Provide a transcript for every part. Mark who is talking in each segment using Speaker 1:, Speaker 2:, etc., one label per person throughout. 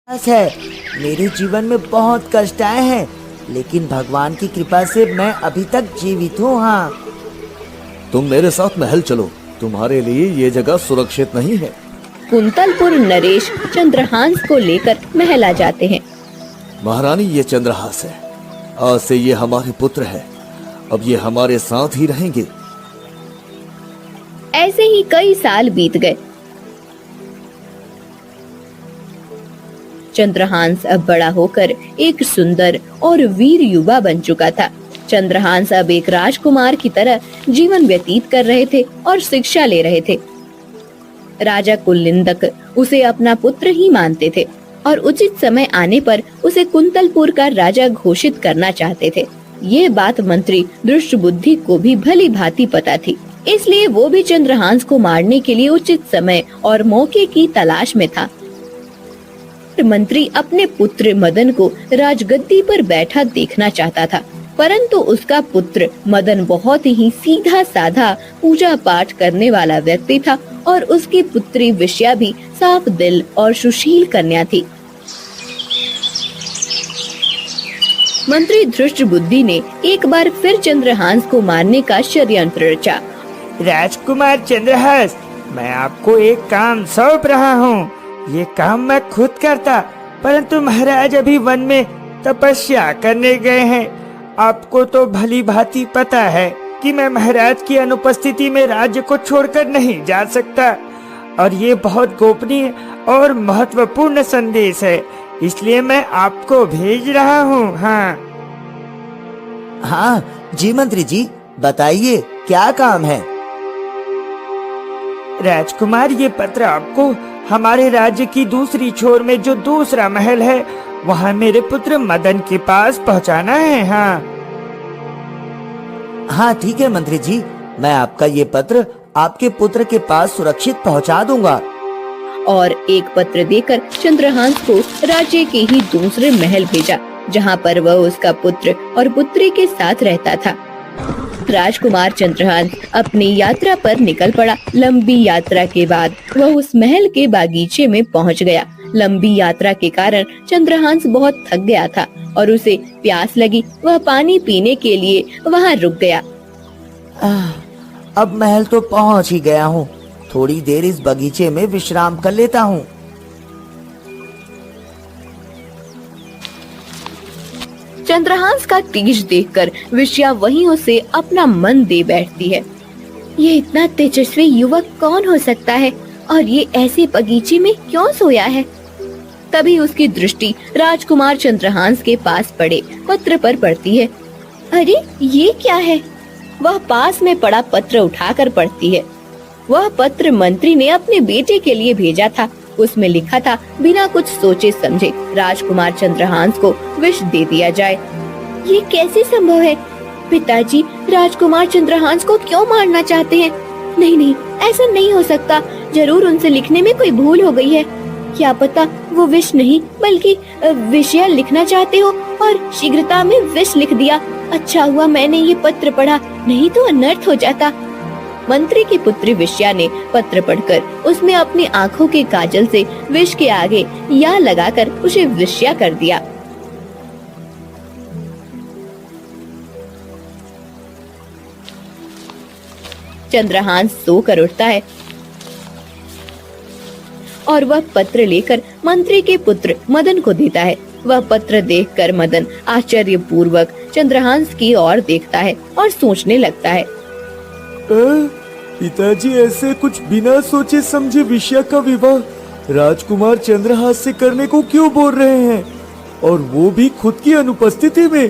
Speaker 1: है। मेरे जीवन में बहुत कष्ट आए हैं, लेकिन भगवान की कृपा से मैं अभी तक जीवित हूँ। हाँ,
Speaker 2: तुम मेरे साथ महल चलो, तुम्हारे लिए ये जगह सुरक्षित नहीं है।
Speaker 3: कुंतलपुर नरेश चंद्रहांस को लेकर महल आ जाते हैं।
Speaker 2: महारानी, ये चंद्रहास है। आज से ये हमारे पुत्र है। अब ये हमारे साथ ही रहेंगे।
Speaker 3: ऐसे ही कई साल बीत गए। चंद्रहांस अब बड़ा होकर एक सुंदर और वीर युवा बन चुका था। चंद्रहांस अब एक राजकुमार की तरह जीवन व्यतीत कर रहे थे और शिक्षा ले रहे थे। राजा कुलिंदक उसे अपना पुत्र ही मानते थे और उचित समय आने पर उसे कुंतलपुर का राजा घोषित करना चाहते थे। ये बात मंत्री दृष्टबुद्धि को भी भली भांति पता थी, इसलिए वो भी चंद्रहांस को मारने के लिए उचित समय और मौके की तलाश में था। मंत्री अपने पुत्र मदन को राजगद्दी पर बैठा देखना चाहता था, परंतु उसका पुत्र मदन बहुत ही सीधा साधा पूजा पाठ करने वाला व्यक्ति था और उसकी पुत्री विषया भी साफ दिल और सुशील कन्या थी। मंत्री धृष्टबुद्धि ने एक बार फिर चंद्रहांस को मारने का षड्यंत्र रचा।
Speaker 1: राजकुमार चंद्रहास, मैं आपको एक काम सौंप रहा हूँ। ये काम मैं खुद करता, परंतु महाराज अभी वन में तपस्या करने गए हैं। आपको तो भली भांति पता है कि मैं महाराज की अनुपस्थिति में राज्य को छोड़कर नहीं जा सकता, और ये बहुत गोपनीय और महत्वपूर्ण संदेश है, इसलिए मैं आपको भेज रहा हूँ। हाँ जी मंत्री जी, बताइए क्या काम है। राजकुमार, ये पत्र आपको हमारे राज्य की दूसरी छोर में जो दूसरा महल है, वहाँ मेरे पुत्र मदन के पास पहुँचाना है। हाँ ठीक है मंत्री जी, मैं आपका ये पत्र आपके पुत्र के पास सुरक्षित पहुँचा दूंगा।
Speaker 3: और एक पत्र देकर चंद्रहांस को राज्य के ही दूसरे महल भेजा, जहाँ पर वह उसका पुत्र और पुत्री के साथ रहता था। राजकुमार चंद्रहांस अपनी यात्रा पर निकल पड़ा। लंबी यात्रा के बाद वह उस महल के बागीचे में पहुंच गया। लंबी यात्रा के कारण चंद्रहांस बहुत थक गया था और उसे प्यास लगी। वह पानी पीने के लिए वहां रुक गया।
Speaker 1: अब महल तो पहुंच ही गया हूँ, थोड़ी देर इस बगीचे में विश्राम कर लेता हूँ।
Speaker 3: चंद्रहांस का तेज देखकर विषया वहीं उसे अपना मन दे बैठती है। ये इतना तेजस्वी युवक कौन हो सकता है और ये ऐसे बगीचे में क्यों सोया है। तभी उसकी दृष्टि राजकुमार चंद्रहांस के पास पड़े पत्र पर पड़ती है। अरे ये क्या है। वह पास में पड़ा पत्र उठाकर पढ़ती है। वह पत्र मंत्री ने अपने बेटे के लिए भेजा था। उसमें लिखा था, बिना कुछ सोचे समझे राजकुमार चंद्रहांस को विष दे दिया जाए। ये कैसे संभव है। पिताजी राजकुमार चंद्रहांस को क्यों मारना चाहते हैं। नहीं नहीं, ऐसा नहीं हो सकता। जरूर उनसे लिखने में कोई भूल हो गई है। क्या पता वो विष नहीं बल्कि विषय लिखना चाहते हो और शीघ्रता में विष लिख दिया। अच्छा हुआ मैंने ये पत्र पढ़ा, नहीं तो अनर्थ हो जाता। मंत्री की पुत्री विषया ने पत्र पढ़कर उसमें अपनी आंखों के काजल से विष के आगे या लगाकर उसे विषया कर दिया। चंद्रहांस सोकर उठता है और वह पत्र लेकर मंत्री के पुत्र मदन को देता है। वह पत्र देखकर मदन आश्चर्यपूर्वक चंद्रहांस की ओर देखता है और सोचने लगता है।
Speaker 2: पिताजी ऐसे कुछ बिना सोचे समझे विषया का विवाह राजकुमार चंद्रहास से करने को क्यों बोल रहे हैं, और वो भी खुद की अनुपस्थिति में।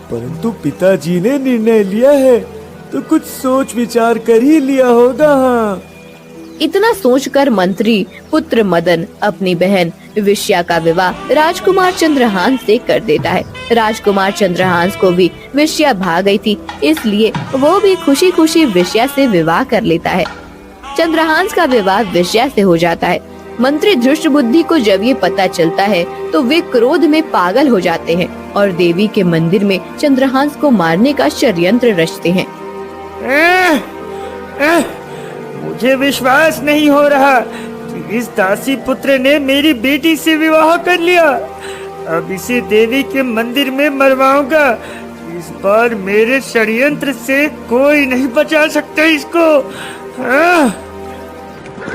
Speaker 2: परंतु पिताजी ने निर्णय लिया है तो कुछ सोच विचार कर ही लिया होगा। हाँ,
Speaker 3: इतना सोचकर मंत्री पुत्र मदन अपनी बहन विषया का विवाह राजकुमार चंद्रहांस से कर देता है। राजकुमार चंद्रहांस को भी विषया भा गई थी, इसलिए वो भी खुशी खुशी विषया से विवाह कर लेता है। चंद्रहांस का विवाह विषया से हो जाता है। मंत्री धृष्टबुद्धि को जब ये पता चलता है तो वे क्रोध में पागल हो जाते हैं और देवी के मंदिर में चंद्रहांस को मारने का षड्यंत्र रचते हैं।
Speaker 1: मुझे विश्वास नहीं हो रहा कि इस दासी पुत्र ने मेरी बेटी से विवाह कर लिया। अब इसे देवी के मंदिर में मरवाऊंगा। इस बार मेरे षड्यंत्र से कोई नहीं बचा सकता इसको।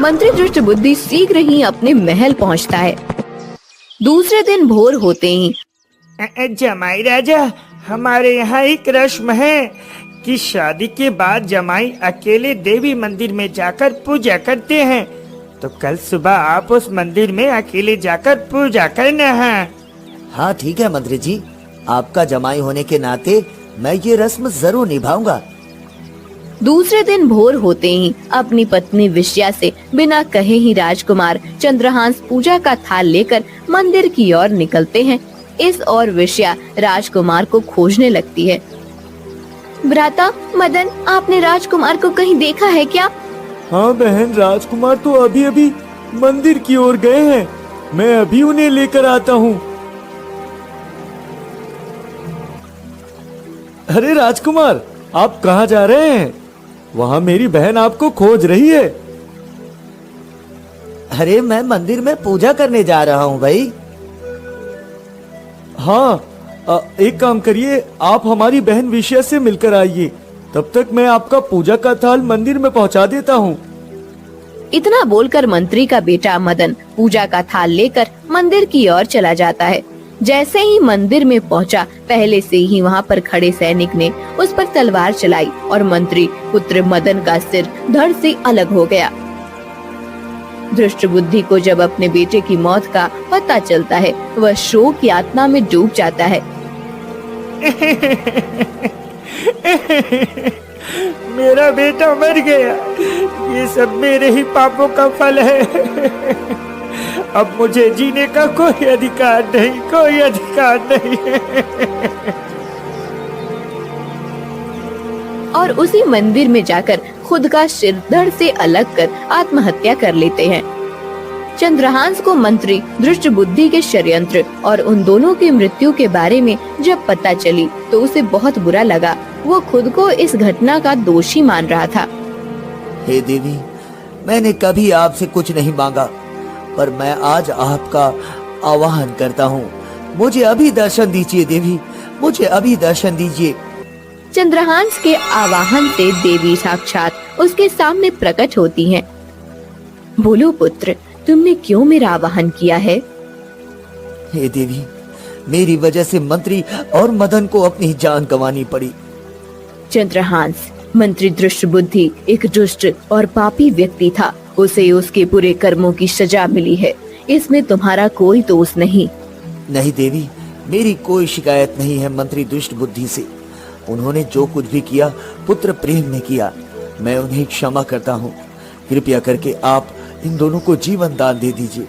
Speaker 3: मंत्री दुष्ट बुद्धि शीघ्र ही अपने महल पहुंचता है। दूसरे दिन भोर होते ही
Speaker 1: जमाई राजा, हमारे यहाँ एक रस्म है कि शादी के बाद जमाई अकेले देवी मंदिर में जाकर पूजा करते हैं। तो कल सुबह आप उस मंदिर में अकेले जाकर पूजा करना है।
Speaker 4: हाँ ठीक है मंत्री जी, आपका जमाई होने के नाते मैं ये रस्म जरूर निभाऊंगा।
Speaker 3: दूसरे दिन भोर होते ही अपनी पत्नी विष्या से बिना कहे ही राजकुमार चंद्रहांस पूजा का थाल लेकर मंदिर की ओर निकलते हैं। इस ओर विष्या राजकुमार को खोजने लगती है। भ्राता मदन, आपने राजकुमार को कहीं देखा है क्या?
Speaker 2: हाँ बहन, राजकुमार तो अभी अभी मंदिर की ओर गए हैं। मैं अभी उन्हें लेकर आता हूँ। अरे राजकुमार, आप कहाँ जा रहे हैं? वहाँ मेरी बहन आपको खोज रही है।
Speaker 4: अरे मैं मंदिर में पूजा करने जा रहा हूँ भाई।
Speaker 2: हाँ, एक काम करिए, आप हमारी बहन विषया से मिलकर आइए। तब तक मैं आपका पूजा का थाल मंदिर में पहुंचा देता हूँ।
Speaker 3: इतना बोलकर मंत्री का बेटा मदन पूजा का थाल लेकर मंदिर की ओर चला जाता है। जैसे ही मंदिर में पहुंचा, पहले से ही वहां पर खड़े सैनिक ने उस पर तलवार चलाई और मंत्री पुत्र मदन का सिर धड़ से अलग हो गया। दुष्ट बुद्धि को जब अपने बेटे की मौत का पता चलता है, वह शोक यातना में डूब जाता है।
Speaker 1: मेरा बेटा मर गया। ये सब मेरे ही पापों का फल है। अब मुझे जीने का कोई अधिकार नहीं, कोई अधिकार नहीं।
Speaker 3: और उसी मंदिर में जाकर खुद का सिर धड़ से अलग कर आत्महत्या कर लेते हैं। चंद्रहांस को मंत्री दुष्ट बुद्धि के षड्यंत्र और उन दोनों की मृत्यु के बारे में जब पता चली तो उसे बहुत बुरा लगा। वो खुद को इस घटना का दोषी मान रहा था।
Speaker 4: हे देवी, मैंने कभी आपसे कुछ नहीं मांगा, पर मैं आज आपका आवाहन करता हूँ। मुझे अभी दर्शन दीजिए देवी, मुझे अभी दर्शन दीजिए।
Speaker 3: चंद्रहांस के आवाहन से देवी साक्षात उसके सामने प्रकट होती हैं। बोलो पुत्र, तुमने क्यों मेरा आवाहन किया है?
Speaker 4: हे देवी, मेरी वजह से मंत्री और मदन को अपनी जान गंवानी पड़ी।
Speaker 3: चंद्रहांस, मंत्री दुष्ट बुद्धि एक दुष्ट और पापी व्यक्ति था। उसे उसके बुरे कर्मों की सजा मिली है। इसमें तुम्हारा कोई दोष नहीं।
Speaker 4: नहीं देवी, मेरी कोई शिकायत नहीं है मंत्री दुष्ट बुद्धि से। उन्होंने जो कुछ भी किया पुत्र प्रेम ने किया। मैं उन्हें क्षमा करता हूँ। कृपया करके आप इन दोनों को जीवन दान दे दीजिए।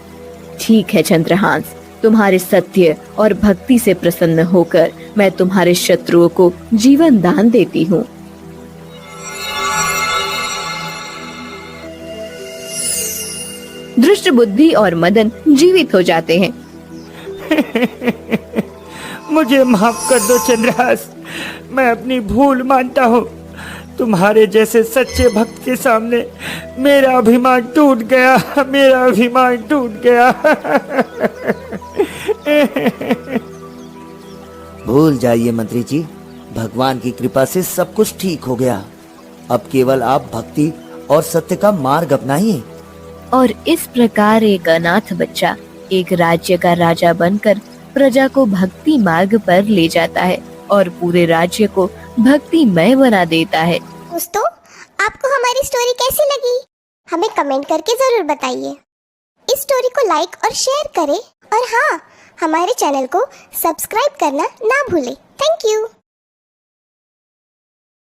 Speaker 3: ठीक है चंद्रहांस, तुम्हारे सत्य और भक्ति से प्रसन्न होकर मैं तुम्हारे शत्रुओं को जीवन दान देती हूँ। दुष्ट बुद्धि और मदन जीवित हो जाते हैं।
Speaker 1: मुझे माफ कर दो चंद्रहास, मैं अपनी भूल मानता हूँ। तुम्हारे जैसे सच्चे भक्त के सामने मेरा अभिमान टूट गया, मेरा अभिमान टूट गया।
Speaker 4: भूल जाइए मंत्री जी, भगवान की कृपा से सब कुछ ठीक हो गया। अब केवल आप भक्ति और सत्य का मार्ग अपनाइए।
Speaker 3: और इस प्रकार एक अनाथ बच्चा एक राज्य का राजा बनकर प्रजा को भक्ति मार्ग पर ले जाता है और पूरे राज्य को भक्तिमय बना देता है।
Speaker 5: दोस्तों, आपको हमारी स्टोरी कैसी लगी? हमें कमेंट करके जरूर बताइए। इस स्टोरी को लाइक और शेयर करें और हाँ, हमारे चैनल को सब्सक्राइब करना ना भूलें। Thank you.